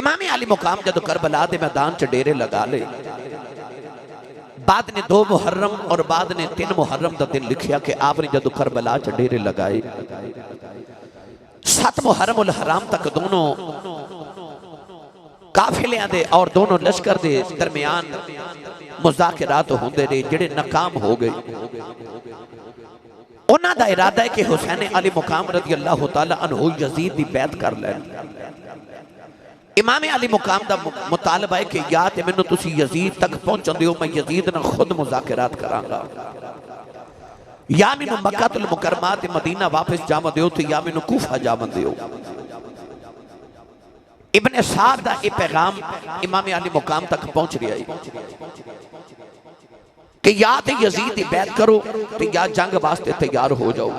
امام علی مقام جدو کربلا دے میدان چ ڈیرے لگا لے، بعد نے 2 محرم اور بعد نے 3 محرم دا دن لکھیا کہ آپ نے جدو کربلا چ ڈیرے لگائے 7 محرم الحرام تک دونوں قافلیاں دے اور دونوں لشکر دے درمیان مذاکرات ہوندے رہے جڑے ناکام ہو گئے۔ انہاں دا ارادہ ہے کہ حسین علی مقام رضی اللہ تعالیٰ عنہ یزید دی بیعت کر لیں۔ امام علی مقام دا مطالبہ ہے کہ یا تے میں تسی یزید تک پہنچن دیو، میں یزید نہ خود مذاکرات کران گا، یا میں مکہ المکرمات مدینہ واپس جامع دیو تو یا میں کوفہ جامع دیو۔ ابن سعد دا یہ پیغام امام علی مقام تک پہنچ رہی ہے کہ یا تے یزید دی بیعت کرو تو یا جنگ واسطے تیار ہو جاؤ۔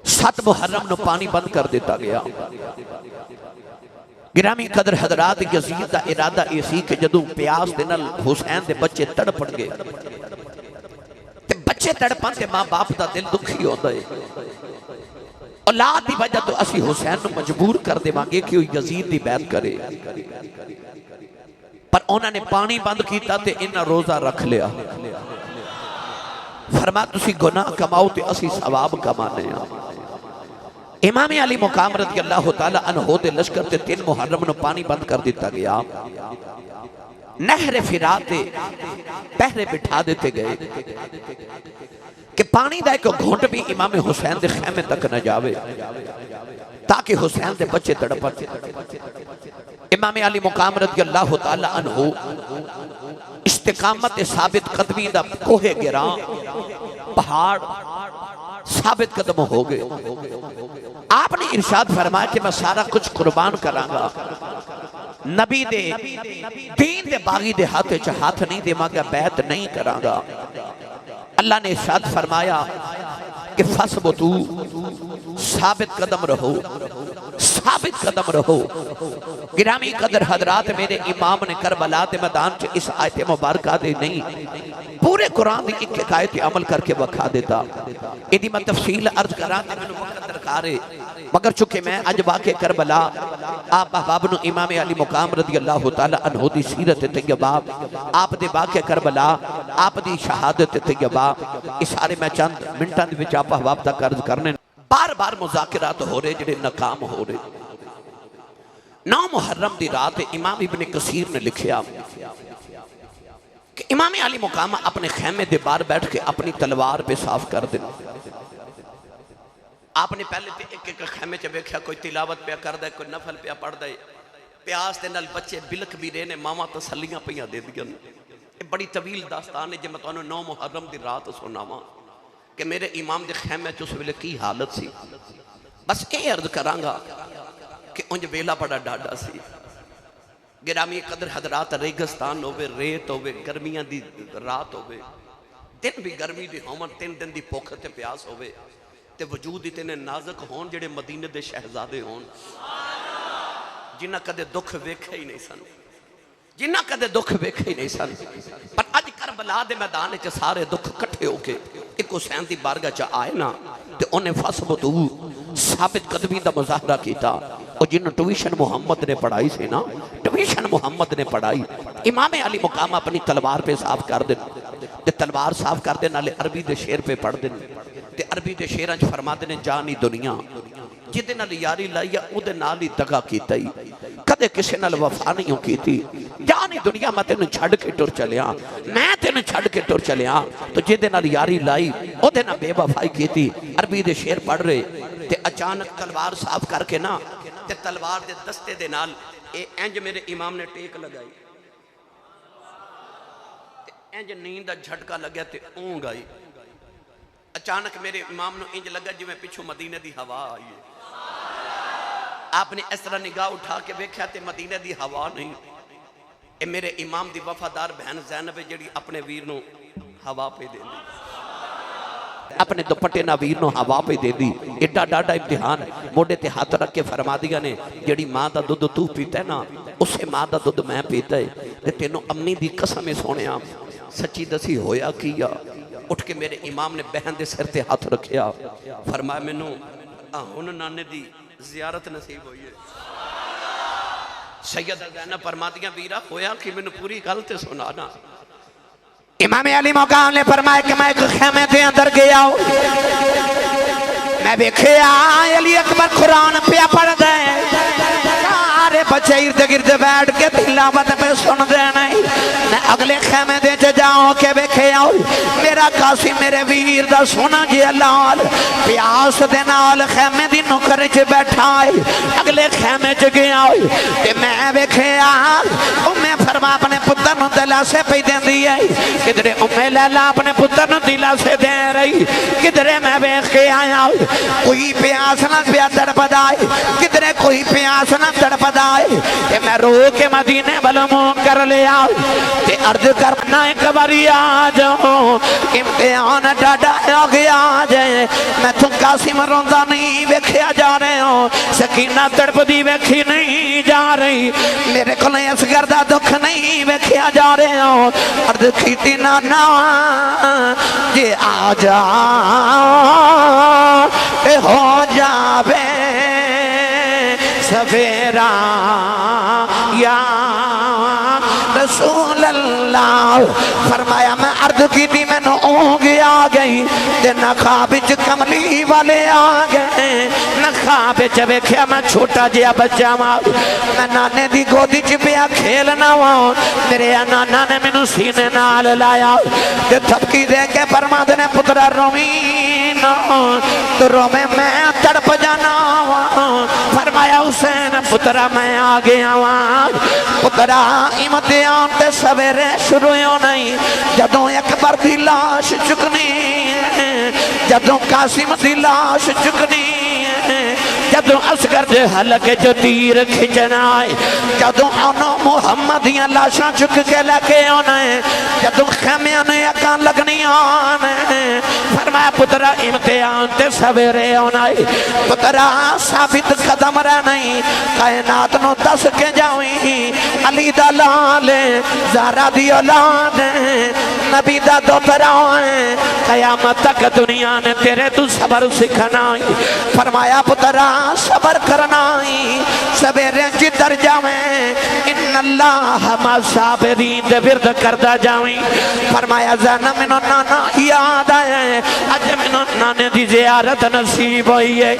7 محرم نو پانی بند کر دیتا گیا۔ گرامی قدر حضرات، یزید دا ارادہ ایسی کہ جدوں پیاس دے نال حسین دے بچے تڑپڑ گئے تے بچے تڑپن تے ماں باپ دا دل دکھی ہوتا ہے، اولاد دی وجہ تو اسی حسین نو مجبور کر دے مانگے کہ وہ یزید دی بیعت کرے، پر انہوں نے پانی بند کیتا تے انہاں روزہ رکھ لیا۔ فرما تسی گناہ کماؤ تے اسی ثواب کمانے ہیں۔ امام علی مقام رضی اللہ تعالیٰ عنہ دے لشکر تے 3 محرم نو پانی بند کر دیتا گیا، نہر فرات تے پہرے بٹھا دیتے گئے کہ پانی دا ایک گھونٹ بھی امام حسین دے خیمے تک نہ جاوے تاکہ حسین دے بچے تڑپن۔ امام علی مقام رضی اللہ تعالیٰ عنہ استقامت ثابت قدمی دا کوہ گراں پہاڑ ثابت قدم ہو گئے۔ آپ نے ارشاد فرمایا کہ میں سارا کچھ قربان کراں گا، نبی دے دین دے باغی دے ہاتھ نہیں دے مانگا، بیعت نہیں کراں گا۔ اللہ نے ارشاد فرمایا کہ فَثْبُتُوا، ثابت قدم رہو، ثابت قدم رہو۔ گرامی قدر حضرات، میرے امام نے کربلا دے میدان چ اس آیت مبارکہ دے نہیں پورے قرآن دی ایک آیت عمل کر کے بکھا دیتا۔ ایدی میں تفصیل عرض کران تے میں وقت درکارے، مگر چونکہ میں اج واقع کربلا آپ احباب نو امام علی مقام رضی اللہ تعالیٰ عنہ دی سیرت طیبہ، آپ دے واقع کربلا، آپ دی شہادت طیبہ، اس سارے میں چند منٹاں دے وچ آپ احباب تک عرض کرنے۔ بار بار مذاکرات ہو رہے جڑے ناکام ہو رہے۔ 9 محرم دی رات امام ابن کثیر نے لکھیا کہ امام علی مقام اپنے خیمے دے بار بیٹھ کے اپنی تلوار پہ صاف کر دیں۔ آپ نے پہلے ایک ایک خیمے چ ویکھیا کوئی تلاوت پہ کر دے، کوئی نفل پہ پڑھ دے، پیاس دے نال بچے بلک بھی رہے نے، ماما تسلیاں پیاں دے دیاں۔ یہ بڑی طویل داستان ہے جے میں تانوں 9 محرم دی رات سناواں کہ میرے امام دے خیمے چ اس ویلے کی حالت سی۔ بس اے عرض کراں گا کہ انج ویلا بڑا ڈاڈا سی۔ گرامی قدر حضرات، ریگستان ہوئے، ریت ہوئے، گرمیاں دی رات ہوئے، دن بھی گرمی دی ہومن، 3 دن دی بھوک تے پیاس ہوئے، تے وجود اتنے نازک ہون جڑے مدینے دے شہزادے ہون، جنہ کدے دکھ ویکھے ہی نہیں سن، جنہ کدے دکھ ویکھے ہی نہیں سن، پر اج کربلا دے میدان چ سارے دکھ کٹھے ہو کے ایک حسین دی بارگاہ چ آئے نا تے انہیں فَثْبُتُوا، ثابت قدمی دا مظاہرہ کیتا۔ اور جن ٹویشن محمد نے پڑھائی سے نا، ٹویشن محمد نے پڑھائی، امام علی مقام اپنی تلوار پہ صاف کر دیں تے تلوار صاف کر دیں نالے عربی دے شیر پہ پڑھ دیں تے عربی دے شیران چ فرما دیں جانی دنیا جدے نال یاری لائی او دے نال ہی دگا کیتا ہی، کدے کسے نال وفا نہیں کیتی۔ جانی دنیا میں تینوں چھڑ کے ٹر چلیا، میں تینوں چھڑ کے ٹر چلیا، تو جدے نال یاری لائی او دے نال بے وفائی کیتی۔ عربی دے شیر پڑھ رہے تے اچانک تلوار صاف کر کے نا تے تلوار دے دستے دے نال اے انج میرے امام نے ٹیک لگائی تے انج نیند دا جھٹکا لگیا تے اونگ آئی۔ اچانک میرے امام نو انج لگا جو میں پیچھو مدینے دی ہوا آئی ہے۔ آپ نے اس طرح نگاہ اٹھا کے بیکھیا تے مدینے دی ہوا نہیں، اے میرے امام دی وفادار بہن زینب جڑی اپنے ویر نو ہوا پہ دے دی، اپنے دوپٹے نہ ویر نو ہوا پہ دے دی۔ ایڈا ڈاڈا امتحان موڑے تے ہاتھ رکھ کے فرما دیا نے جڑی ماں دا دودھ تو پیتا ہے نا اسے ماں دا دودھ میں پیتا ہے تے تینوں امی دی قسم سونیا سچی دسی ہویا کیا۔ اٹھ کے میرے امام نے بہن دے سر تے ہاتھ رکھیا، فرمایا مینوں ہن نانے دی زیارت نصیب ہوئی ہے۔ سیدہ زینب فرماتی ہیں ویرا ہویا کہ میں نے پوری گل تے سنانا۔ امام علی مقام نے فرمایا کہ میں ایک خیمے دے اندر گیا ہوں، میں دیکھیا علی اکبر قرآن پیا پڑھ دے، سارے بچے ارد گرد بیٹھ کے تلاوت پہ سن دے نہیں۔ میں اگلے خیمے دے جاؤں کے دیکھیا میرا قاسم میرے ویر دا سونا جی لال پیاس دے نال خیمے دی نکر چ بیٹھا ہے۔ اگلے خیمے چ گیا تے میں دیکھیا میں فرما اپنے پتر نو دلاسے پہ دیندی ہے، کدھرے لیلا اپنے پتر نو دلاسے دے رہی، کدھرے میں دیکھ کے آیا کوئی پیاس نہ پیا تڑپدا ہے، کدھرے کوئی پیاس نہ تڑپدا ہے۔ تے میں رو کے مدینے والوں منہ کر لیا تے عرض کرنا ایک باری آ جاؤ، امتحان ڈاڈا آ گیا جائے، میں تو قاسم روندا نہیں ویکھیا جا رہے ہوں، سکینہ تڑپ دی ویکھی نہیں جا رہی، میرے کو اصغر دا دکھ نہیں ویکھیا جا رہے ہوں۔ عرض کیتی نانا جے آ جا اے ہو جاوے سویرا یا رسول اللہ۔ فرمایا میں عرض کی تھی میں نو اونگی آ گئی تے نہ خواب چ کملی والے آ گئے، نہ خواب چ ویکھیا میں چھوٹا جیا بچہ ماں، میں نانے دی گودی چ پیا کھیلنا وا، میرے نانا نے مینوں سینے نال لایا تے تھپکی دے کے فرماندے نے پترا رومی نہ تو روے میں تڑپ جانا وا۔ فرمایا حسین پترا میں آ گیا وا، پترا امتحان تے سویرے شروع ہو نہیں، جدوں اکبر دی لاش چکنی جدوں قاسم دی لاش چکنی، جدوں اصغر دے حلقے جو تیر کھچنا ہے، جدوں انہوں محمد دیاں لاشاں چک کے لے کے آنا ہے، جدوں خیمیاں نے اکاں لگنی آنا ہے۔ فرمایا پترا امتحان تے سویرے آنا ہے، پترا ثابت قدم رہ نہیں، کائنات نو دس کے جاؤیں علی دا لال زہرا دی اولاد نبی دا دوترا ہے، قیامت تک دنیا نے تیرے تو صبر سکھنا ہے۔ فرمایا پترا صبر کرنا ہی سویرے جدر جاویں، ان اللہ ما صابرین دے ورد کردہ جاویں۔ فرمایا زینب منو نانا یاد آئے، اج منو نانے دی زیارت نصیب ہوئی ہے،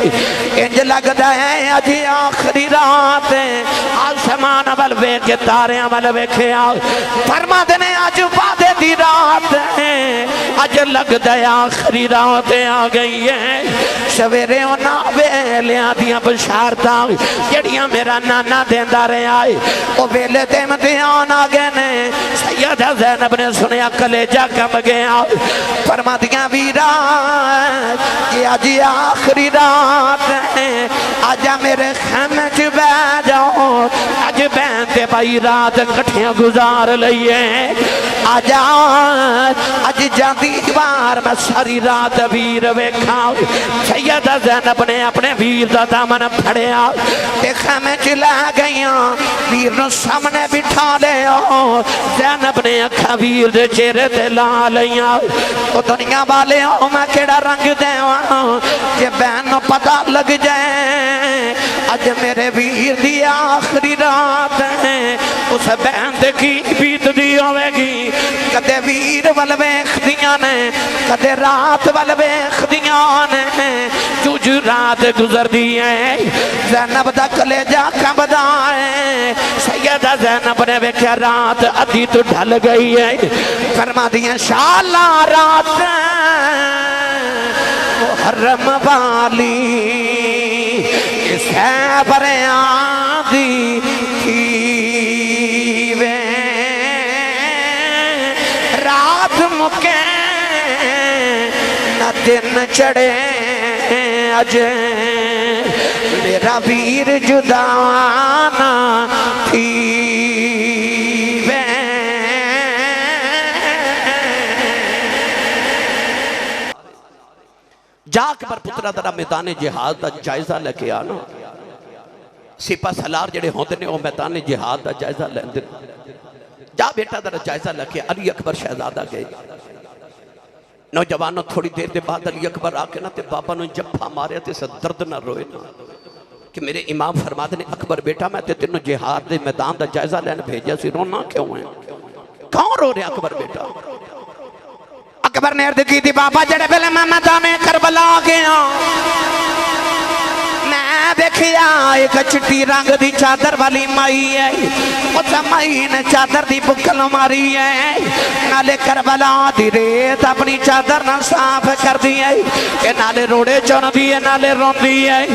انج لگتا ہے اج آخری رات ہے، آسمان بل ویکھ کے تارے عمل ویکھے آؤ۔ فرما دینے اج وعدے دی رات ہے، اج لگتا ہے آخری رات آ گئی ہے، سویرے ہونا ویلیاں دیاں بشارتاں جڑیاں میرا نانا دیندہ رہے آئے، وہ ویلے دے امتحان آ گئے نے۔ سیدہ زینب نے سنیا کلیجہ کم گیا، فرما دیا ویرا کہ آج آخری رات ہے، آجا میرے خیمے چ بہ جاؤ، آج بہنتے بھائی رات کٹھیاں گزار لئیے، آجا آج جاندی بار میں ساری رات ویر ویکھاؤ۔ سیدہ زینب نے اپنے ویر دا دامن پھڑیا تے خیمے چ لے گئیاں، ویر نو سامنے بٹھا لے آؤ، زینب نے اکھا ویر دے چہرے تے لا لیاں، تو دنیا والے ہوں میں کیڑا رنگ دے وہاں کہ بہن نو پتہ لگ جائے اج میرے ویر دی آخری رات ہے، اس بہن دے کی بیت دی ہوئے گی، کدے ویر والویخ دیاں نے کدے رات والویخ دیاں نے، جو جو رات گزر دیئے زینب دا کلیجہ کمدا ہے۔ سیدہ زینب نے ویکھیا رات ادھی تو ڈھل گئی ہے، فرما دیئے شالا رات محرم والی اس ہے بریادی کیوے، رات مکے نہ دن چڑھے اج میرا ویر جدانا تھیوے۔ جا کے پر پترہ درہ میدان جہاد دا جائزہ لے کے آنا، سپہ سالار جڑے ہوندے نے وہ میدان جہاد دا جائزہ لے دے، جا بیٹا درہ جائزہ لے کے علی اکبر شہزادہ گئے، نوجوانوں تھوڑی دیر دے بعد علی اکبر آکے نا تے بابا نو جپھا مارے تے سے درد نہ روئے نا، کہ میرے امام فرماتے نے اکبر بیٹا میں تے تینوں جہاد دے میدان دا جائزہ لین بھیجا سی، رونا کیوں ہے؟ کون رو رہے اکبر بیٹا؟ اکبر نے عرض کی تھی بابا جڑے پہلے میں میدان کربلا گیا میں دیکھیا ایک چٹی رنگ دی چادر والی مائی ہے، اس مائی نے چادر دی بکل ماری ہے، نالے کربلا دی ریت اپنی چادر نہ صاف کر دی ہے کہ نالے روڑے چون دی ہے نالے رون دی ہے۔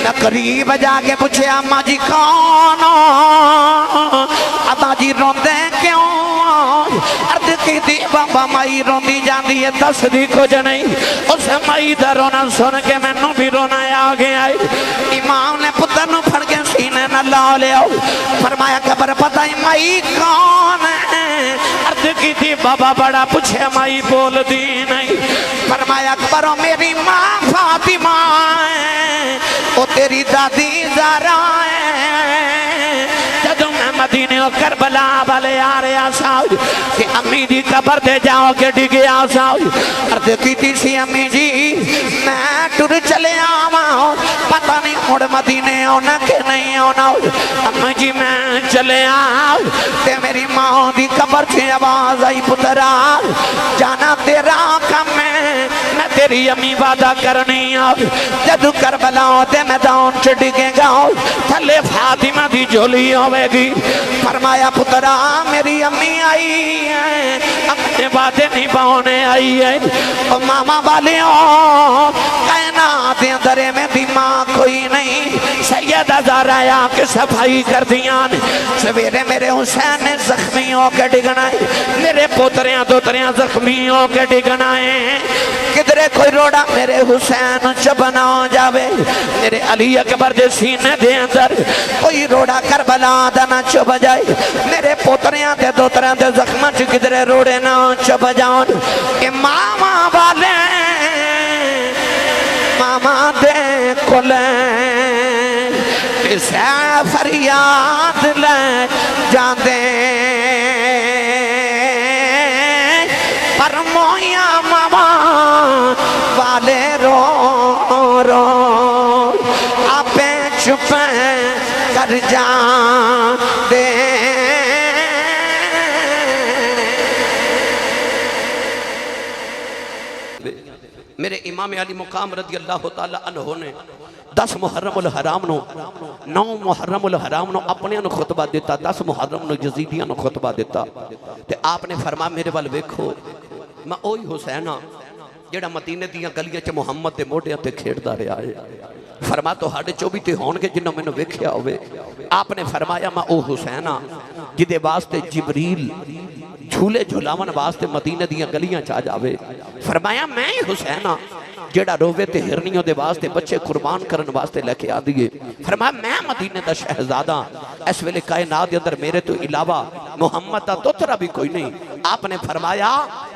نہ قریب جا کے پوچھے اماں جی کون اماں جی رون دے کیوں؟ عرض کی تھی بابا مائی رون دی جان دی ہے دس دی کچھ نہیں، اس مائی دا رونا سن کے میں نو بھی رونا آ گیا ہے۔ امام نے پتر نو پھڑ کے سینے نہ لا لیا، فرمایا قبر پتہ ہی مائی کون ہے؟ عرض کی تھی بابا بڑا پوچھے مائی بول دی نہیں، فرمایا قبروں میری ماں فاطمہ ہے، وہ تیری دادی زہرا ہے۔ جدوں میں مدینے و کربلا والے آ رہے آساؤ کہ امی جی قبر دے جاؤ کے ڈگے آساؤ، عرض کی تھی سی امی جی میں ٹر چلے آواں پتہ نہیں مڑ مدینے ہونا کہ نہیں ہونا، امی جی میں چلے آؤ تے میری ماں دی قبر سے آواز آئی پترا جانا تیرا کم ہے، میں تیری امی وعدہ کرنی آؤ جدو کربلا دے میدان چ ڈگے گا تھلے فاطمہ دی جھولی ہوئے گی۔ فرمایا پترا میری امی آئی ہے اپنے وعدے نہیں پاؤنے آئی ہے، ماما والیوں کائنات اندرے میں بھی ماں کوئی نہیں، سیدہ زہرا آ کے صفائی کر دیاں سویرے میرے حسین نے زخمی ہو کے ڈگنا ہے، میرے پوتریاں دوتریاں زخمی ہو کے ڈگنا ہے، کدرے کوئی روڑا میرے حسین چبنا ہو جاوے، میرے علی اکبر دے سینے دے اندر کوئی روڑا کربلا دا نہ چب جائے، میرے پوتریاں دے دوتریاں دے زخمہ چ کدرے روڑے نہ چب جاؤں، امامہ والے ماما دے کلیں اسے فریاد لے جاندے پر مویا ماما والے رو رو آپے چھپیں کر جان دے۔ میرے امام علی مقام رضی اللہ تعالیٰ عنہ نے 10 محرم الحرام نو 9 محرم الحرام نو اپنے انو خطبہ دیتا، 10 محرم نو یزیدیاں نو خطبہ دیتا تے آپ نے فرمایا میرے وال ویکھو میں اوہی حسینہ جیڑا مدینے دیاں گلیاں چ محمد دے موڑیاں تے کھیڑدا رہا ہے، فرما تو ہاڑے 24 تے ہون گے جنہوں میں نے ویکھیا ہوئے، آپ نے فرمایا میں او حسینہ جدے واسطے جبریل جھولے جھولاون واسطے مدینہ دیاں گلیاں چاہ جاوے، فرمایا میں حسینہ جیڑا رووے تے ہرنیوں دے واسطے بچے قربان کرن واسطے لے کے آدھئے، فرمایا میں مدینہ دا شہزادہ اس ویلے کائنات دے اندر میرے تو علاوہ محمد دا دوترا بھی کوئی نہیں۔ آپ نے فرمایا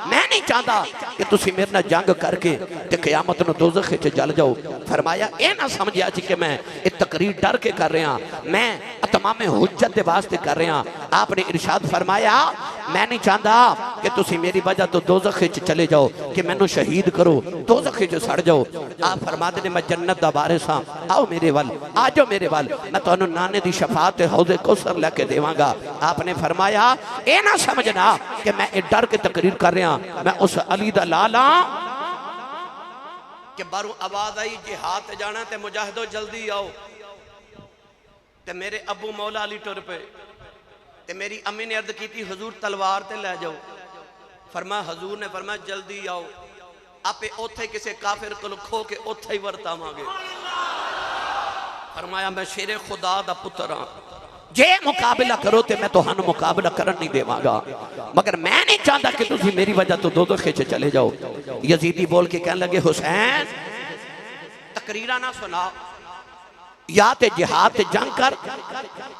میں نہیں چاہتا کہ تسی میرے نہ جنگ کر کے تے قیامت نو دوزخ چ جل جاؤ، فرمایا اے نہ سمجھیا جی کہ میں یہ تقریر ڈر کے کر رہا میں اتمام حجت دے واسطے کر رہا۔ آپ نے ارشاد فرمایا میں نہیں چاہتا کہ تسی میری وجہ تو دوزخ چ چلے جاؤ کہ میں نو شہید کرو دوزخ چ سڑ جاؤ۔ آپ فرماتے نے میں جنت دا وارث ہاں، آؤ میرے وال آجو میرے وال میں تو انہوں نانے دی شفاعت حوض کوثر لے کے دیواں گا۔ آپ نے فرمایا اے نہ سمجھنا کہ میں ڈر کے تقریر کر رہا میں اس علی دا لالا کہ بارو آواز آئی جہاد جانا تے مجاہدو جلدی آؤ تے میرے ابو مولا علی ٹر پہ تے میری امی نے عرض کی تھی حضور تلوار تے لے جاؤ، فرمایا حضور نے فرمایا جلدی آؤ آپے اوتھے کسے کافر کو کھو کے اوتھے ہی ورتا مانگے، فرمایا میں شیر خدا دا پتر ہاں جے مقابلہ کرو تے میں تو ہن مقابلہ کرن نہیں دے مانگا، مگر میں نہیں چاہتا کہ تسی میری وجہ تو دوزخ چ چلے جاؤ۔ یزیدی بول کے کہنے لگے حسین تقریرہ نہ سنا، یا تے جہاد تے جنگ کر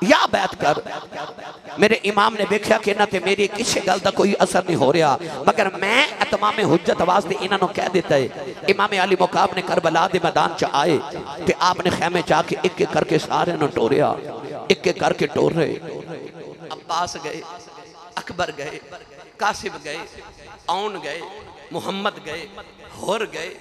یا بیعت کر۔ میرے امام نے دیکھا کہ نہ تے میری کسی گل دا کوئی اثر نہیں ہو رہا، مگر میں اتمام حجت واسطے انہاں نو کہہ دیتا ہے۔ امام علی مقام نے کربلا دے میدان چ آئے تے آپ نے خیمے چاہ کے ایک ایک کر کے سارے نو ٹوریا، ایک ایک کر کے ٹور رہے، عباس گئے، اکبر گئے، قاسم گئے، اون گئے، محمد گئے، ہور گئے،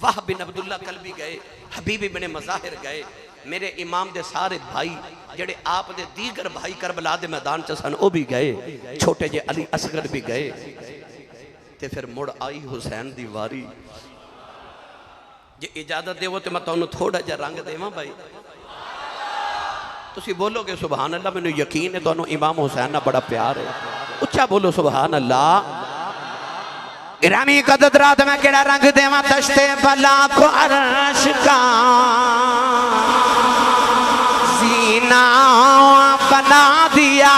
وہب بن عبداللہ قلبی گئے، حبیب بن مظاہر گئے، میرے امام دے سارے بھائی جڑے آپ دے دیگر بھائی کربلا دے میدان چسن وہ بھی گئے، چھوٹے جے علی اصغر بھی گئے، تے پھر مڑ آئی حسین دی واری۔ جے اجازت دے وہ تے میں تانوں تھوڑا جا رنگ دے ماں بھائی، تسی بولو گے سبحان اللہ، میں نے یقین ہے تانوں امام حسین نہ بڑا پیار ہے، اچھا بولو سبحان اللہ۔ گرامی قدرات میں کیڑا رنگ دیواں دشت بلا کو عرش کا زینہ بنا دیا،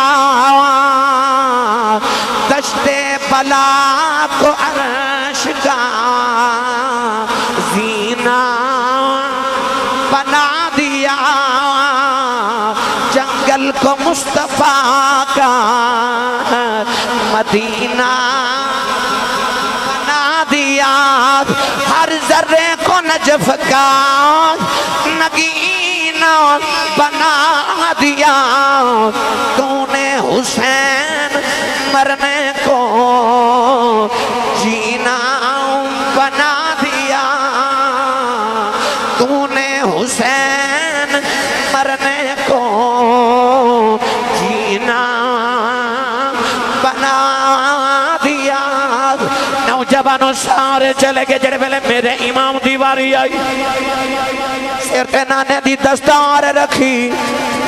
دشت بلا کو عرش کا زینہ بنا دیا، جنگل کو مصطفیٰ کا مدینہ ہر ذرے کو نجف کا نگینہ بنا دیا، تو نے حسین مرنے کو جینا بنا دیا، تو نے حسین مرنے کو جینا بنا دیا۔ نوجوانوں سارے چلے گئے جڑے ویلے میرے امام دیواری آئی، سر پہ نانے دی دستار رکھی،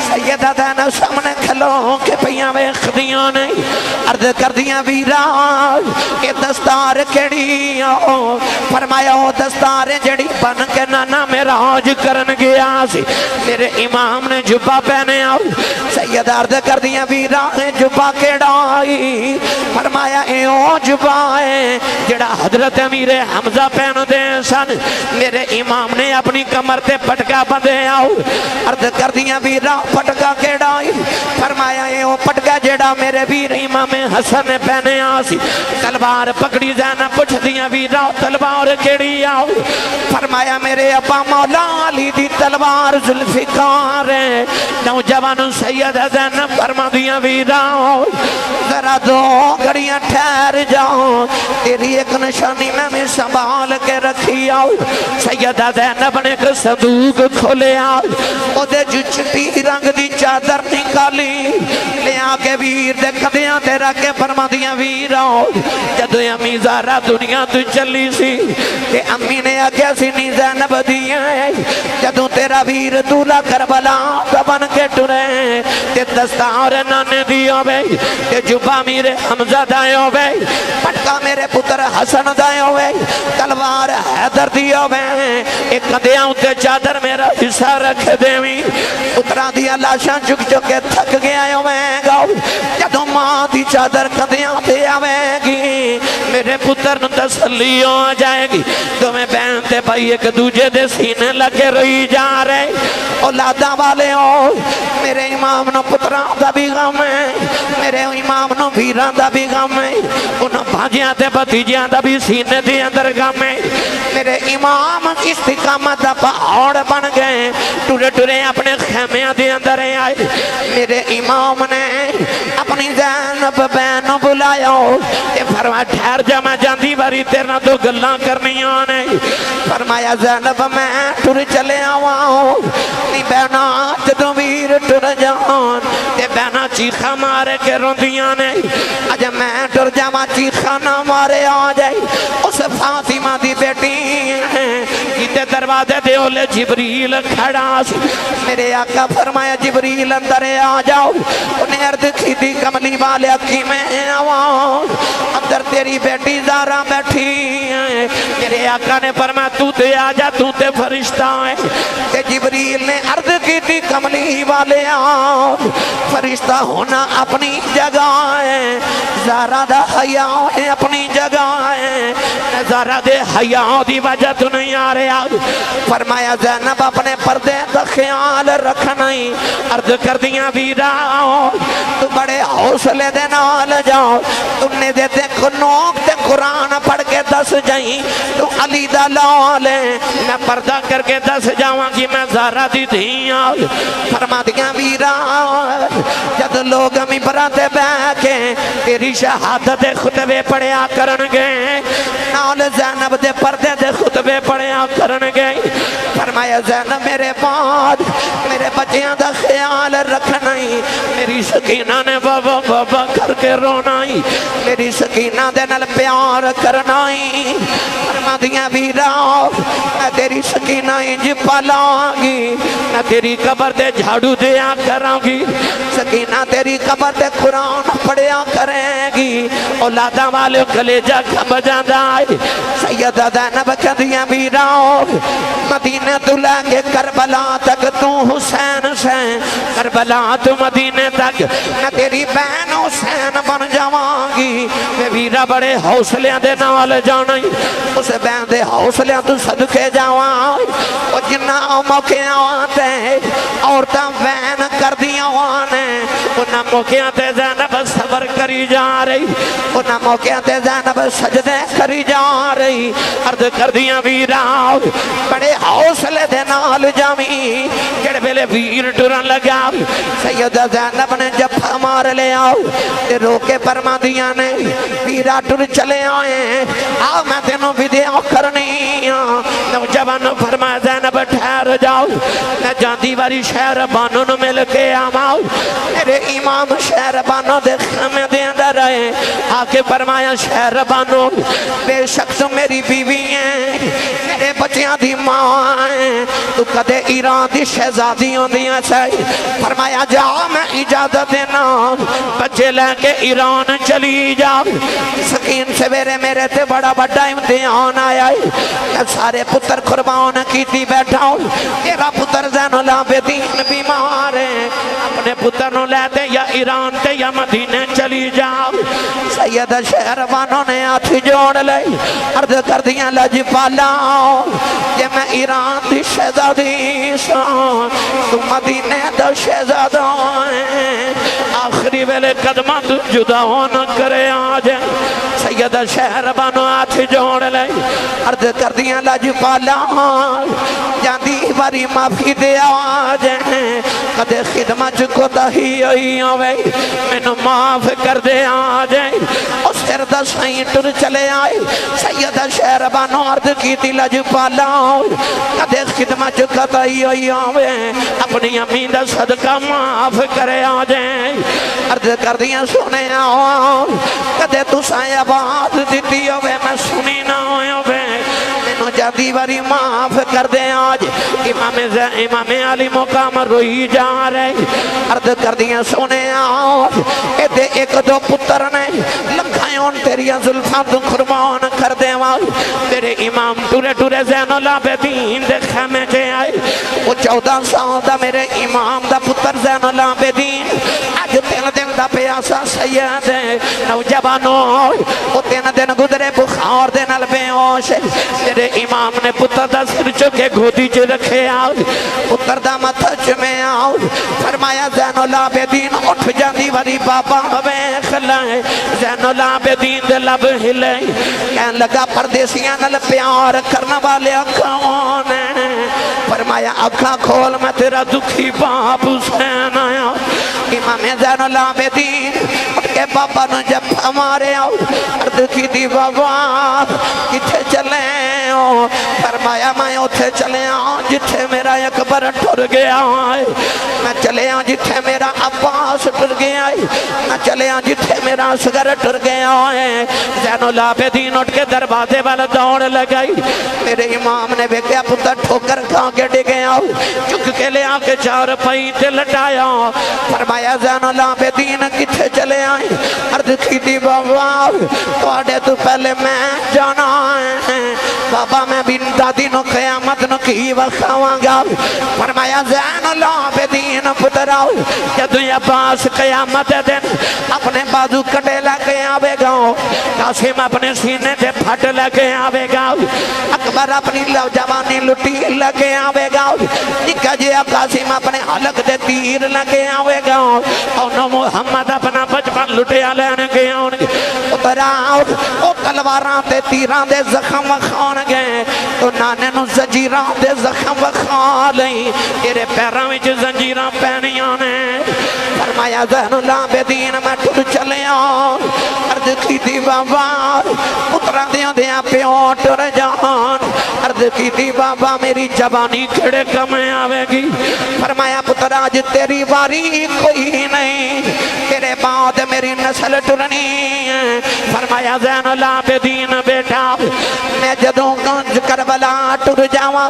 سیدہ زینب سامنے کھلو کے پیاں ویکھ دیاں نہیں، عرض کر دیاں ویران یہ دستار کیڑی آؤ، فرمایا وہ دستار جڑی بن کے نانا معراج کرن گیا سی، میرے امام نے جبہ پہنے آؤ، سیدہ عرض کر دیاں ویران جبہ کیڑا آئی، فرمایا اے او جبہ ہے جڑا حضرت امیر حمزہ پہن دے سن، میرے امام نے اپنی کمر تے پٹکا بندے آؤ، عرض کر دیاں ویران پٹکا کیڑا آئی، فرمایا اے او پٹکا جڑا میرے ویر امام حسن نے پہنے آسی، تلوار پکڑی زینب پوچھ دیاں ویران تلوار کیڑی آؤ، فرمایا میرے ابا مولا علی دی تلوار ذوالفقار ہے، نوجوان سیدہ زینب فرما دیاں ویران ذرا دو گھڑیاں ٹھہر جاؤ، تیری ایک نشانی میں سنبھال کے رکھی آؤ، سیدہ زینب نے ایک صندوق کھولے آؤ، او دے جو چٹی رنگ دی چادر نکالی، لے آکے ویر دے کدیاں تے رکھے فرما دیاں ویر آؤ، جدو امی زہرا دنیا تو چلی سی، تے امی نے آکیا سی نی زینب دیاں جدو تیرا ویر دولا کربلا بن کے ٹرے، تے دستار نانے دیو بے، تے جبا میرے حمزہ دائیو بے، پٹکا میرے پتر حسن دائیو بے، تلوار حیدر دیو بے، ایک کدیاں تے چادر میرا حصہ رکھ دیوی، اترا دیا لاشاں چک چکے تھک گیا یوں میں گاؤ، جدو ماں دی چادر کدیاں تے آوے گی، میرے پتر نو تسلی ہو جائے گی، تو میں بہن تے بھائی ایک دوجہ دے سینے لگے رہی جا رہے، اولادہ والے ہو، میرے امام نو پتران دا بھی غم ہے، میرے امام نو ویران دا بھی غم ہے، انہوں بھاجیاں تے بھتیجیاں دا بھی سینے دی اندر غم ہے، میرے امام استقامت دا پہاڑ بن گئے، ٹورے ٹورے اپنے خیمیاں دی اندر آئے، میرے امام نے اپنی زینب بہنوں بلایا ہو، یہ فرمایا ٹھہر جا میں جاندی باری تیرنا تو گلاں کرنی آنے، فرمایا زینب میں ٹور چلے آواں، نی بہنا جدو ویر ٹور جان، تے بہنا چیخا مارے کے روندیاں نے، آج میں ٹور جاواں چیخا نہ مارے آ جائے، اس فاطمہ دی بیٹی کیتے دروازے دے اولے جبریل کھڑا سی، میرے آقا فرمایا جبریل اندر آ جاؤ، انہیں عرض کی دی کملی والے اکی میں آواں، اندر تیری بیٹی زارہ بیٹھی ہے، میرے آقا نے فرمایا تو تے آ جا، تو تے فرشتہ ہے، تے جبریل نے عرض کی دی کملی والے آؤ، فرشتہ ہونا اپنی جگہ ہے، زارہ دا حیاء ہے اپنی جگہ ہے، زارہ دے حیاء دی وجہ تو نہیں آ رہے آؤ، فرمایا زینب اپنے پردے دا خیال رکھنائی، عرض کر دیاں ویراؤ، تو بڑے حوصلے دے نال جاؤ، تم نے دیتے کنوک تے قرآن پڑھ کے دس جائیں، تو علی دا لالے، میں پردہ کر کے دس جاؤں کہ میں زہرہ دی دھیاں، فرما دیاں ویراؤ، جد لوگ ممبراں تے بیٹھ کے تیری شہادت دے خطبے پڑھیا کرنگے نال زینب دے پردے دے خطبے پڑھیا کرنگے فرمایا زینب میرے بعد میرے بچیاں دا خیال رکھنا ہی میری سکینہ نے بابا بابا کر کے رونا ہی میری سکینہ دے نال پیار کرنا ہی فرما دیا ویراؤ میں تیری سکینہ انج پالاں گی میں تیری قبر دے جھاڑو دیا کراں گی سکینہ تیری قبر دے قرآن پڑھیا کریں گی اولادہ والے کلیجہ کھب جاندہ آئی سیدہ زینب کہدیاں ویراؤ مدینہ تو لیں کربلا تک تو حسین سے کربلا تو مدینہ تک میں تیری بہن حسین بن جاواں گی میں ویرا بڑے حوصلیاں دے نال جانا اس بہن دے حوصلیاں تو صدقے جاواں اور جنہ موقع آتے عورتاں بہن کر دیا وانے انہاں موقع تے زینب صبر کری جا رہی انہاں موقع تے زینب سجدے کری جا رہی عرض کر دیا ویرا بڑے حوصلے دے نال جامی جڑے ویلے ویر ٹرن لگا سیدہ زینب نے جفا مار لے آؤ تے روکے فرما دیا نے ویرا ٹر چلے آئے آؤ میں تینوں ویڈیو کرنی نوجوان فرمایا زینب ٹھہر جاؤ میں جاندی واری شہر بانوں نو مل کے آماؤ میرے امام شہر بانوں دے خیمے دے اندر رہے آکے فرمایا شہر بانوں بے شک تو میری بیوی ہیں میرے بچیاں دی ماں ہیں تو کدے ایران دی شہزادی ہوندیاں چاہی فرمایا جا میں اجازت دینا بچے لے کے ایران چلی جا سکین سے میرے تے بڑا بڑا امتحان آیا ہے سارے پتر قربان کیتی بیٹھا ہوں تیرا پتر زین العابدین بیمار ہے اپنے پتر نو لیتے یا ایران تے یا مدینہ چلی جاؤ سید شہروانوں نے ہاتھ جوڑ لے عرض کر دیا لجپالا یہ میں ایران دی شہزادی سان تو مدینہ دا شہزادہ ہیں آخری ویلے قدمہ تو جدا ہونا کرے آجے سید شہروانوں ہاتھ جوڑ لے عرض کر دیا لجپالا جاندی باری معافی دے آجے کدے خدمت کو دہی ہوئی ہوئے میں معاف کر دے آجے اس سر دا سائیں ٹر چلے آئے سیدہ شہربانو عرض کی تھی لجپالا کدے خدمت کو دہی ہوئی ہوئے اپنی امین دا صدقہ معاف کرے آجے عرض کر دیا سنے آؤ کدے تو سائیں بات دیتی ہوئے میں سنی نہ ہوئے جاندی باری معاف کر دے آج امام علی مقام روئی جا رہے عرض کر دیا سونے آج ایدے ایک دو پتر نے لکھائیون تیریاں ظلفہ تو قربان کر دے آج تیرے امام ٹورے ٹورے زین العابدین دے خیمے کے آئے وہ 14 سال دا میرے امام دا پتر زین العابدین آج 3 دن دا پیاسا سید ہے نوجوانوں وہ 3 دن گزرے بخار دے نال بے ہوش تیرے امام نے پتر دا سر چکے گھودی چے رکھے آؤ پتر دا متھچ میں آؤ فرمایا زین العابدین اٹھ جاندی وری بابا ویکھ لائے زین العابدین دے لب ہلے کہن لگا پردیسیاں نال پیار کرنا والے کون ہیں فرمایا آنکھاں کھول میں تیرا دکھی باپ حسین آیا امام زین العابدین اٹھ کے بابا نو جب ہمارے آؤ عرض کی دی بابا کتھے چلے ہو فرمایا میں اتھے چلے آؤں جتھے میرا اکبر ٹر گیا ہے میں چلے آؤں جتھے میرا عباس ٹر گیا ہے میں چلے آؤں جتھے میرا اصغر ٹر گیا ہے زین العابدین اٹھ کے دروازے والا دوڑ لگائی میرے امام نے بیکیا پتر ٹھوکر کھا کے ڈگے آؤ چک کے لے آ کے 4 پہیتے لٹایا فرمایا زین العابدین کتھے چلے آئیں عرض کی دی بابا توڑے تو پہلے میں جانا ہے بابا میں بن دادی نو قیامت نو کی وخواں گا فرمایا زین العابدین پتر آؤ جدو یا باس قیامت دن اپنے بازو کٹے لگے آوے گا قاسم اپنے سینے تے پھٹ لگے آوے گا اکبر اپنی جوانی لٹی لگے آوے گا نکا جی قاسم اپنے حلق دے تیر لگے آوے گا اور محمد اپنا بچپن لٹیا لینے گے پتر آؤ او تلواراں تے تیراں دے زخم وخان گئے تو نانے نو زنجیراں دے زخم وخا لئی تیرے پیراں وچ زنجیراں پہنیاں نے فرمایا زین العابدین میں ٹر چلے عرض کی تھی بابا پترہ دیاں دیاں پیوں ٹر جان عرض کی تھی بابا میری جوانی کھڑے کمیں آوے گی فرمایا پتر آج تیری باری کوئی نہیں تیرے بعد میری نسل ٹرنی ہے فرمایا زین العابدین بیٹا میں جدوں گنج کربلا ٹر جاواں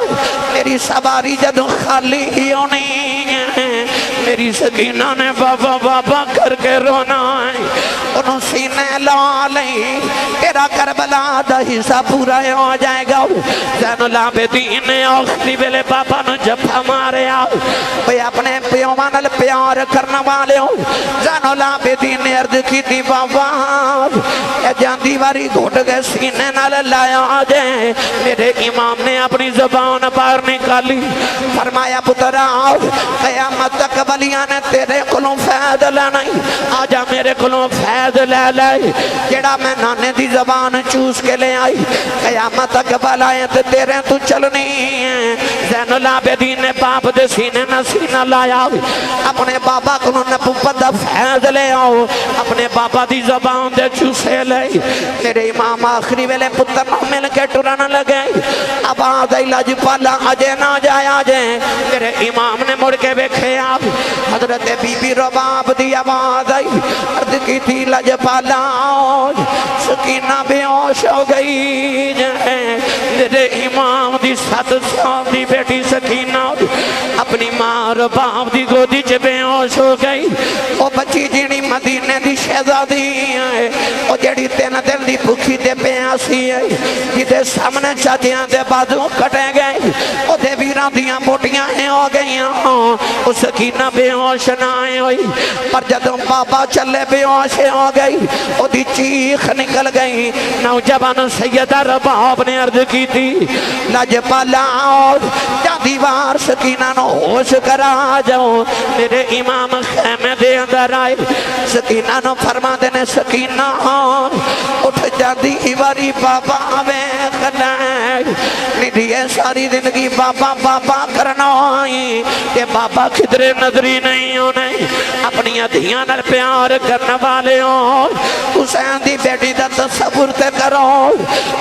میری سواری جدوں خالی ہونی ہے میری سکینہ نے بابا بابا کر کے رونا ہے انہوں سینے لا لیں تیرا کربلا دا حصہ پورا ہو جائے گا زین العابدین نے آخری ویلے بابا نو جفا مارے بھئی اپنے پیوانل پیار کرنا والے ہوں زین العابدین نے عرض کی تھی بابا اے جاندی واری گھوٹ گئے سینے نال لایا جائے میرے امام نے اپنی زبان باہر نکالی فرمایا پتر آؤ قیامت تک ولیاں نے تیرے کلوں فیض لے نہیں آجا میرے کلوں فیض لے لے جڑا میں نانے دی زبان چوس کے لے آئی قیامت تک بلائیں تے تیرے تو چلنی ہے زین العابدین نے باپ دے سینے نہ سینہ لایا اپنے بابا کلوں نبوت دا فیض لے آؤ اپنے بابا دی زبان دے چوسے لے میرے امام آخری ویلے پتر نہ مل کے ٹرن لگے اب آدھائی لج پالا آجے نہ جایا جائے میرے امام نے مڑ کے بیکھے آپ حضرت بی بی رباب دی آواز آئی عرض کی تھی لج پالا سکینہ بے ہوش ہو گئی جائے میرے امام دی 7 سال دی بیٹی سکینہ اپنی ماں رباب دی گودی چ بے ہوش ہو گئی وہ بچی جیڑی مدینے دی شہزادی ہے وہ جیڑی 3 دن دی بھوکی تے پیاسی ہے جدے سامنے چاچیاں دے بازو کٹے گئے وہ دے ویران دیاں موٹیاں ہیں ہو گئیاں وہ سکینہ بے ہوش نہ آئے ہوئی پر جدوں بابا چلے بے ہوش ہو گئی وہ دی چیخ نکل گئی نوجوان سیدہ رباب نے عرض کی تھی لج پالا جا دیوار سکینہ نو ہوش کرا جاؤ میرے امام خیمے دے اندر آئے سکینہ نو فرما دینے سکینہ اٹھ جا دیواری بابا میں خلائے میری ساری زندگی بابا بابا کرنا ہوئی کہ بابا کدرے نظری نہیں ہونے اپنی ادھیاں نر پیار کرنا والے ہوں حسین دی بیٹی دا تصور تے کرو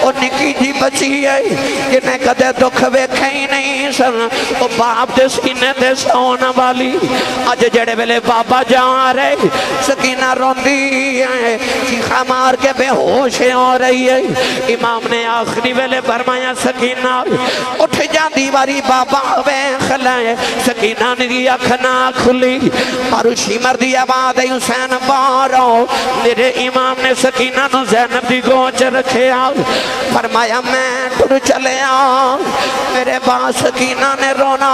اور نکی جی بچی ہے جنہیں کدے دکھ ویکھے ہی نہیں سن وہ باپ دے سینے دے سونا والی آج جڑے ویلے بابا جا رہے سکینہ روندی ہے چیخا مار کے بے ہوش ہو رہی ہے امام نے آخری ویلے فرمایا سکینہ اٹھ جان دیواری بابا ویکھ لے سکینہ نے دی اکھ نہ کھلی پاروشی مردی آواز حسین بارو میرے امام نے سکینہ نو زینب دی گونچ رکھے فرمایا میں ٹر چلے میرے باں سکینہ نے رونا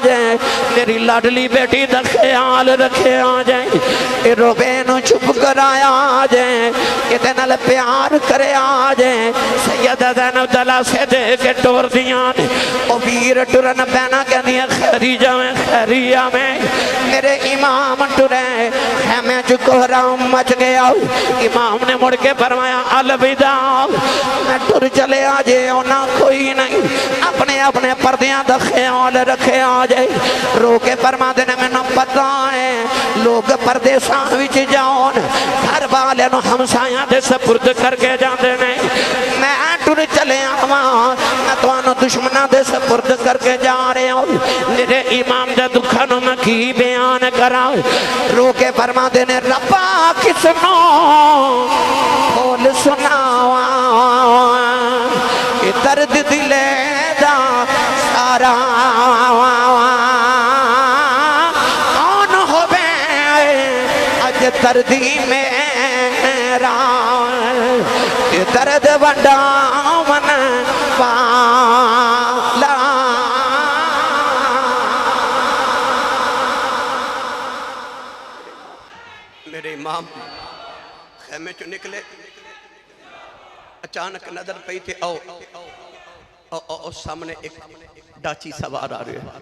جائے میری لاڈلی بیٹی دا خیال رکھے جائے اے روبے نو چھپ کر آیا جائے یہ نال پیار کرے جائے سیدہ زینب دلا سے دے کے ٹور دیاں او ویر ٹرن بینا کہنی خیری جاویں خیریہ میں میرے امام ٹرے خیمے چکو رام مچ گیا امام نے مڑ کے فرمایا الوداع میں ٹر چلے آجے ہونا کوئی نہیں اپنے اپنے پردیاں دا خیال رکھے آجے رو کے فرما دینے میں نہ پتا ہے لوگ پردے سانوچ جاؤن گھر والے نو ہمسایاں دے سپرد کر کے جان دینے میں ٹر چلے آواں میں توانو دشمنہ دے سپرد کر کے جا رہے ہوں میرے امام دے دکھانوں میں کی بیان کرا رو کے فرما دینے ربا کس نو بول سناواں کہ درد دلے دا سارا کون ہو بے اج دردی میرا کہ درد وڈا من والا میرے امام خیمے چو نکلے اچانک نظر پئی تھے او سامنے ایک ڈاچی سوار آ رہے ہیں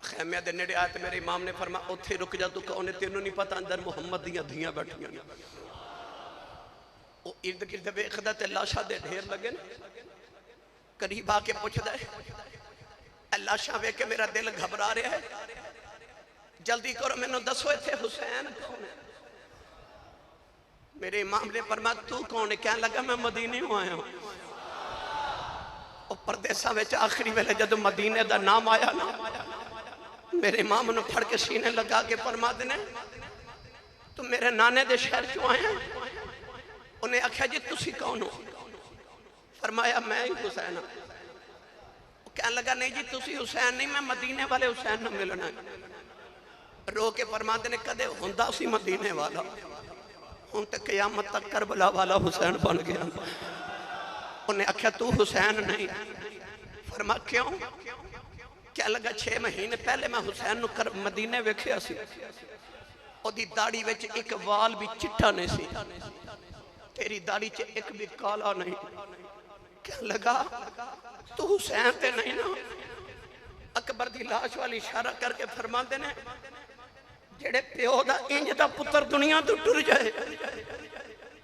خیمے دے نیڑے آئے میرے امام نے فرمایا اتھے رک جا تو انہیں تینوں نہیں پتا اندر محمد دیاں دھیاں بیٹھیاں وہ ارد گرد ویکھدا تے لاشاں دے ڈھیر لگے نا قریب آ کے پوچھدا ہے لاشاں ویکھ کے میرا دل گھبرا رہا ہے جلدی کرو مینوں دسو ایتھے حسین کون ہے؟ میرے امام نے فرمایا تو کون ہے؟ کہنے لگا میں مدینے ہوں آیا ہوں۔ اور پردیساں وچ آخری ویلے جدو مدینے دا نام آیا نا، میرے امام نے پھڑ کے سینے لگا کے فرما دینے تو میرے نانے دے شہر کیوں آئے ہیں؟ انہیں آکھیا جی تسی کون ہو؟ فرمایا میں ہی حسین ہوں۔ کہنے لگا نہیں جی تسی حسین نہیں، میں مدینے والے حسین نہ ملنا ہے۔ رو کے فرما دینے کدے ہوندا سی مدینے والا، ہن تے قیامت تک کربلا والا حسین بن گیا۔ انہیں آکھیا تو حسین نہیں۔ فرما کیوں؟ کہنے لگا 6 مہینے پہلے میں حسین نو مدینے ویکھیا سی، او دی داڑھی وچ ایک وال بھی چٹا نہیں سی، تیری داڑھی چ ایک بھی کالا نہیں۔ کہنے لگا تو حسین تے نہیں نا؟ اکبر دی لاش والی اشارہ کر کے فرما دینے جڑے پیو دا انج دا پتر دنیا تو ٹر جائے،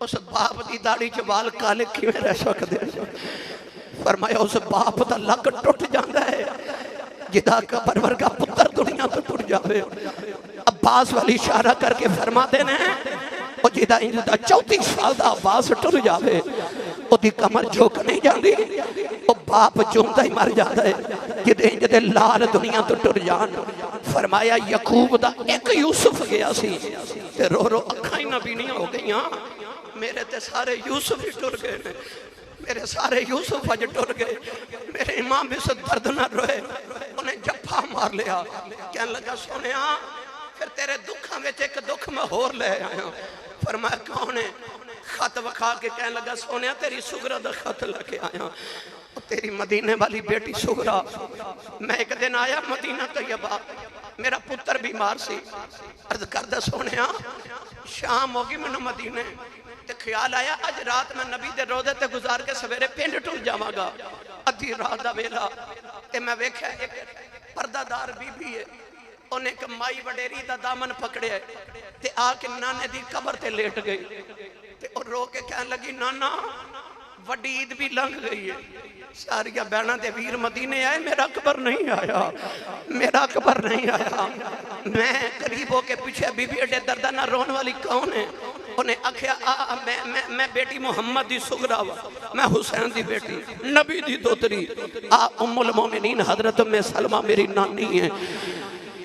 اس باپ دی داڑھی چ وال کالے کیویں رہ سکدے؟ فرمایا اس باپ دا لک ٹوٹ جاندا ہے جدا قبر ورگا پتر دنیا تو ٹر جاوے۔ عباس والی اشارہ کر کے فرما دینے او جدا انج دا 34 سال دا عباس ٹر جاوے، او دی کمر جھوک نہیں جاندی، او باپ چومدا ہی مر جاتا ہے جدے انج دے لال دنیا تو ٹر جان۔ فرمایا یعقوب دا ایک یوسف گیا سی تے رو رو اکھاں ہی نبینیاں ہو گئیاں، میرے تے سارے یوسف ہی ٹر گئے نے، میرے سارے یوسف اج ٹر گئے۔ میرے امام اس درد نہ روئے، انہیں جفا مار لیا۔ کہنے لگا سونیا پھر تیرے دکھاں میں ایک دکھ میں ہور لے آیا۔ فرمایا کون ہے؟ خط وکھا کے کہنے لگا سونیا تیری سغرا دا خط لگے آیا، تیری مدینے والی بیٹی سغرا۔ میں ایک دن آیا مدینہ طیبہ، میرا پتر بیمار سی، عرض کردہ سونیا شام ہوگی میں مدینے تے خیال آیا اج رات میں نبی دے روضے تے گزار کے سویرے پنڈ ٹر جاواں گا۔ ادھی رات دا ویلا تے میں ویکھیا ایک پردہ دار بی بی ہے، انہیں ایک مائی وڈیری دا دامن پکڑے تے آ کے نانے دی قبر تے لیٹ گئی تے اور رو کے کہنے لگی نانا وڈی عید بھی لنگ گئی ہے، ساریہ بہنہ دے ویر مدینے آئے، میرا اکبر نہیں آیا، میرا اکبر نہیں آیا۔ میں قریب ہو کے پوچھا بی بی اڈے دردہ نہ رون والی کون ہے؟ انہیں اکھیا میں بیٹی محمد دی سغرا وا، میں حسین دی بیٹی نبی دی دوتری ام المومنین حضرت ام سلمہ میری نانی ہے۔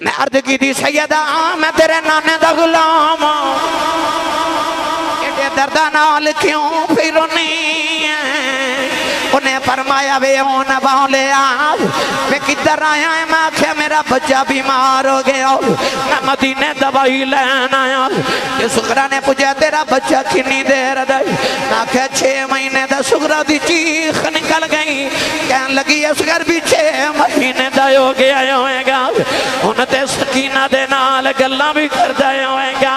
میں عرض کی دی سیدہ میں تیرے نانے دا غلام، ایڈے دردہ نال کیوں پھرنی ہے؟ انہیں فرمایا وے اون باؤں آج میں کدھر آیا ہے؟ میں آکھیا میرا بچہ بیمار ہو گیا، میں مدینے دوائی لین آیا۔ یہ سغرا نے پوچھا تیرا بچہ کنی دیر دائی؟ میں آکھیا 6 مہینے دا۔ سغرا دی چیخ نکل گئی، کہن لگی اسگر بھی 6 مہینے دا ہو گیا ہوئے گا، ان تے سکینہ دے نال گلاں بھی کر دائے ہوئے گا۔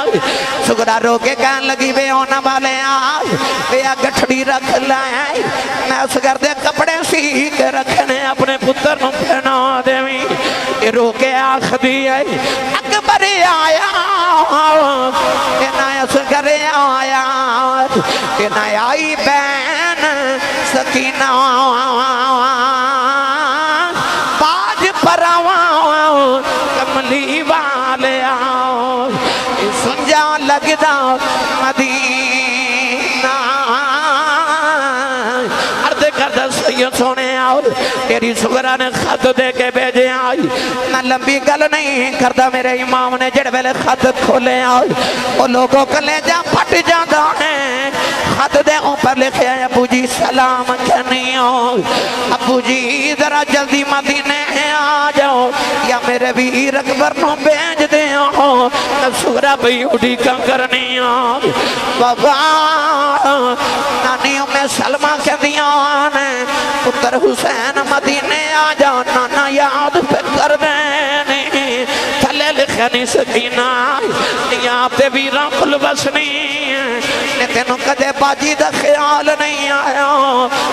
سغرا رو کے کہن لگی وے اون والے آج وے گٹھڑی رکھ لائیں، میں اسگر دے کپڑے سی کے رکھنے اپنے پتر نوں پہنا دیویں۔ یہ رو کے آخ دی آئی اکبر آیا، کہ نہ اسگر آیا، کہ نہ آئی بین سکینہ باج پراواں کملی والے آؤ، سنجا لگدا مدینہ۔ عرض کردہ سید سونے آؤ، تیری سغرا نے خط دے کے بھیجے آئی۔ میں لمبی گل نہیں کردہ، میرے امام نے جڑ ویلے خط کھولے آئی، وہ لوگوں کلے جا پھٹ جاندہ ہے۔ خط دے اوپر لکھے ابو جی سلام کہنی ہو، ابو جی ذرا جلدی مدینے آ جاؤ، یا میرے ویر اکبر نو بیج دے ہو، سغرا بھی اڑی کم کرنی ہو۔ بابا نانی ام سلمہ کے دیانے پتر حسین مدینے آ جاؤ، نانا یاد پہ کر دینی، تھلے لکھنی سکینہ یا پہ ویران کل بسنی، تینوں کدے باجی دا خیال نہیں آیا،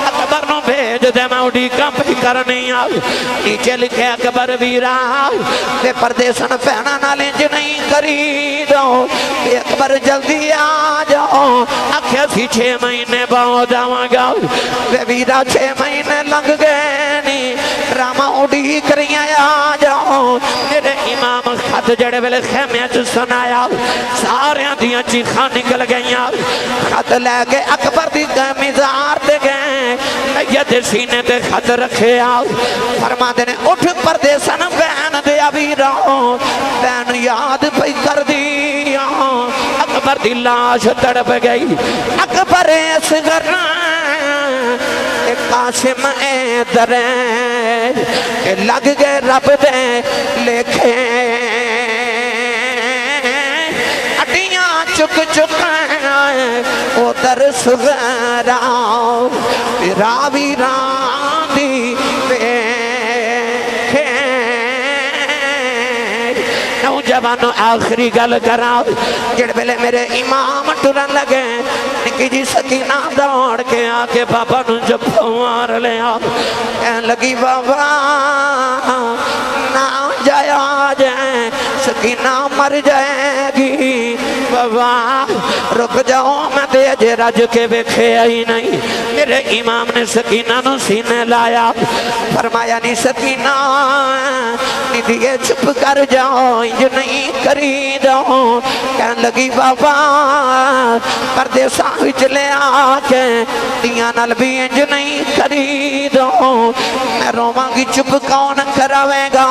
اکبر نو بھیج دے میں اڑی کم پہ کرنی آئی۔ نیچے لکھے اکبر ویرا تے پردیسن پہنا نہ لنج نہیں کری دو، تے اکبر جلدی آ جاؤ، آکھیا سی 6 مہینے باؤں جاواں گا، تے ویرا 6 مہینے لنگ گئے نی، راما اڑی کریاں آ جاؤ میرے امام خط جڑے ویلے خیمے چ سنایا سارے دیاں چیخاں نکل گئیاں خط لے کے اکبر دی مزار تے گئے میت سینے تے خط رکھے آؤ فرما دینے اٹھ پردیسن بین دیا بھی رہو بین یاد پئی کر دی اکبر دی لاش تڑپ گئی اکبر اصغر قاسم دریں لگ گئے رب دے لکھے اڈیاں چک چکائیں او در سغراؤ راوی راندی بیکھے نوجوانوں آخری گل کراؤ جڑ بلے میرے امام ٹرن لگے نکی جی سکینہ دوڑ کے آکے بابا نو جب مار لے آؤ کہن لگی بابا نہ جایا جائیں سکینہ مر جائے گی بابا رک جاؤ میں دے جے رج کے بیکھے آئی نہیں میرے امام نے سکینہ نو سینے لایا فرمایا نہیں سکینہ دیئے چھپ کر جاؤ انج نہیں کری جاؤ کہن لگی بابا پردیساں وچ لے آکے دیاں نال بھی انج نہیں کری جاؤ میں رواں گی چپ کون کراوے گا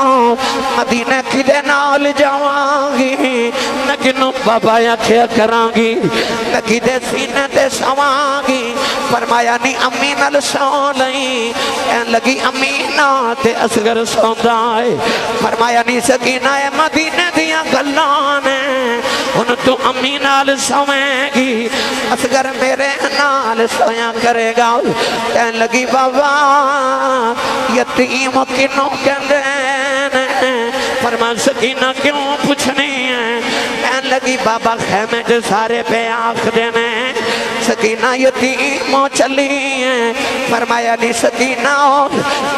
مدینہ کدے نال جاواں گی نہ کنوں بابا آکھیا کراں گی نہ کدے سینے تے سواں گی فرمایا نہیں امی نال سو لئی کہن لگی امی نا تے اصغر سوندا ہے فرمایا نہیں سکینہ مدینہ دیاں گلاں نے ان تو امی نال سویں گی اصغر میرے نال سویاں کرے گا کہن لگی بابا یتیم کنوں کہندے نے فرمان سکینہ کیوں پوچھنی ہے کہن لگی بابا خیمے جو سارے پہ آنکھ دینے سکینہ یتیموں چلی ہیں فرمایا نہیں سکینہ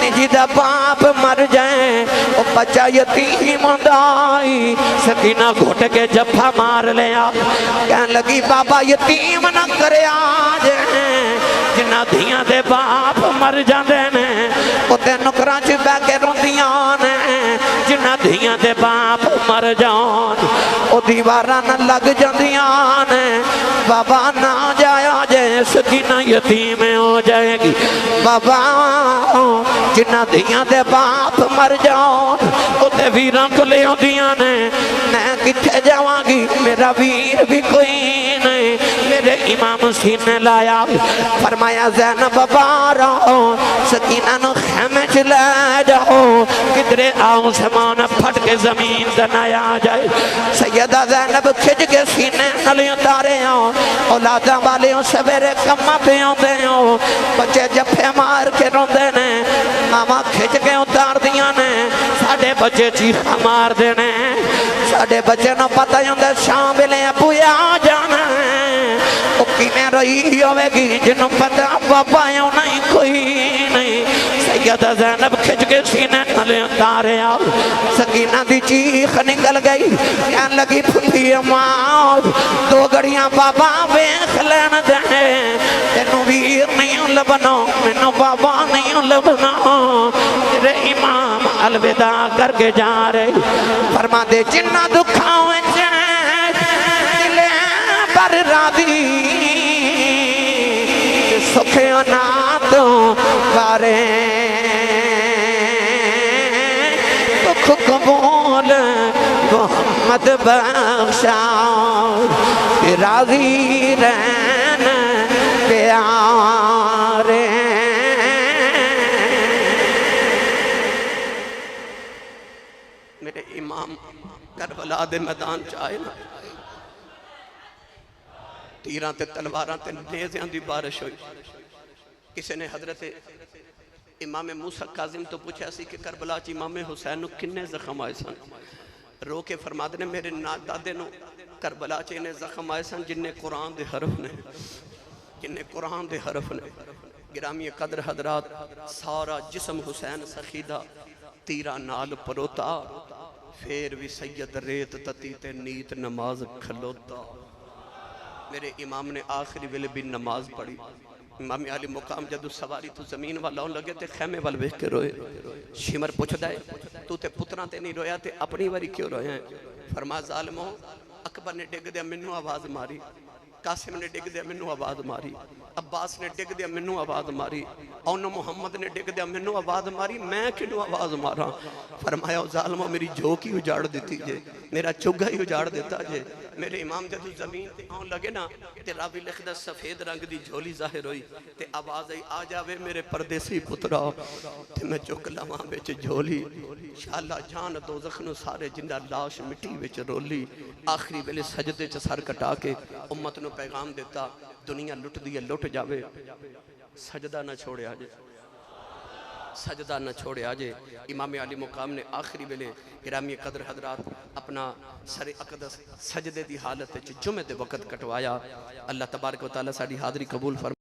نجی دا باپ مر جائیں وہ بچہ یتیم دائی سکینہ گھٹ کے جبھا مار لیا کہن لگی بابا یتیم نہ کرے آج جنہ دھیاں دے باپ مر جاندے نے وہ تے نکراں چ بہ کے روندیاں نے جنہ دھیاں دے باپ مر جان وہ دیواراں نہ لگ جاندیاں نے بابا نہ جایا جائے سکینہ یتیم ہو جائے گی بابا جنہ دھیاں دے باپ مر جان وہ تے ویراں کو لے ہوندیاں نے میں کتھے جاواں گی میرا ویر بھی کوئی نہیں میرے امام سینے لایا فرمایا زینب بارو سکینہ نو خیمے چ لے جاؤ کدرے آؤں سمان پھٹ کے زمین دنایا جائے سیدہ زینب کھج کے سینے نلی اتارے ہوں اولادہ والے ہوں سویرے کمہ پہ ہوندے ہوں بچے جپے مار کے روندے نے ماما کھج کے اتار دیا نے ساڑھے بچے چیخا مار دینے ساڑھے بچے نو پتہ ہوندے شام بلے پویا جانا وہ کی میں رہی ہوئے گی جنہوں پتہ بابا یوں نہیں کوئی نہیں سیدہ زینب کھج کے سینے نلے اتارے آؤ سکینہ دی چیخ نکل گئی کہن لگی پھلی اماؤ دو گڑیاں بابا بیخ لین دیں تینوں ویر نہیں لبنا منوں بابا نہیں لبنا تیرے امام الوداع کر کے جا رہے فرما دے جنہ دکھاؤں جائیں دلے پر راضی سکھیوں ناتوں بارے دکھ قبول محمد بخشا راضی رہن پیارے میرے امام کربلا دے میدان چاہے نا تیراں تے تلواراں تے نیزیاں دی بارش ہوئی کسی نے حضرت امام موسیٰ کاظم تو پوچھا سی کہ کربلا چ امام حسین نو کنے زخم آئے سن رو کے فرما دے میرے دادے نو کربلا چ انہیں زخم آئے سن جنہیں قرآن دے حرف نے جنہیں قرآن دے حرف نے گرامی قدر حضرات سارا جسم حسین سخیدہ تیرہ نال پروتا پھر بھی سید ریت تتی تے نیت نماز کھلوتا میرے امام نے آخری ویلے بھی نماز پڑھی امام علی مقام جدو سواری تو زمین والا ہون لگے تے خیمے وال ویکھ کے روئے شمر پوچھدا ہے تو تے پتراں تے نہیں رویا تے اپنی واری کیوں رویا ہے فرما ظالمو اکبر نے ڈگ دیا منو آواز ماری قاسم نے ڈگ دیا منو آواز ماری عباس نے ڈگ دیا منو آواز ماری اونو محمد نے ڈگ دیا منو آواز ماری میں کنو آواز مارا فرمایا ظالمو میری جھوک ہی اجاڑ دیتی جے میرا چگہ ہی اجاڑ دیتا جے میرے امام جدو زمین تے آن لگے نا تے راوی لکھ دا سفید رنگ دی جھولی ظاہر ہوئی تے آواز آئی آ جاوے میرے پردیسی پترا تے میں چک لواں بچ جھولی انشاءاللہ جان دوزخ نو سارے جنہ لاش مٹی بچ رولی آخری ویلے سجدے چ سر کٹا کے امت نو پیغام دیتا دنیا لٹ دی لٹ جاوے سجدہ نہ چھوڑے آجے سجدہ نہ چھوڑے آجے امام علی مقام نے آخری ویلے گرامی قدر حضرات اپنا سر اقدس سجدے دی حالت جمعہ دے وقت کٹوایا اللہ تبارک و تعالیٰ ساڑھی حاضری قبول فرمائے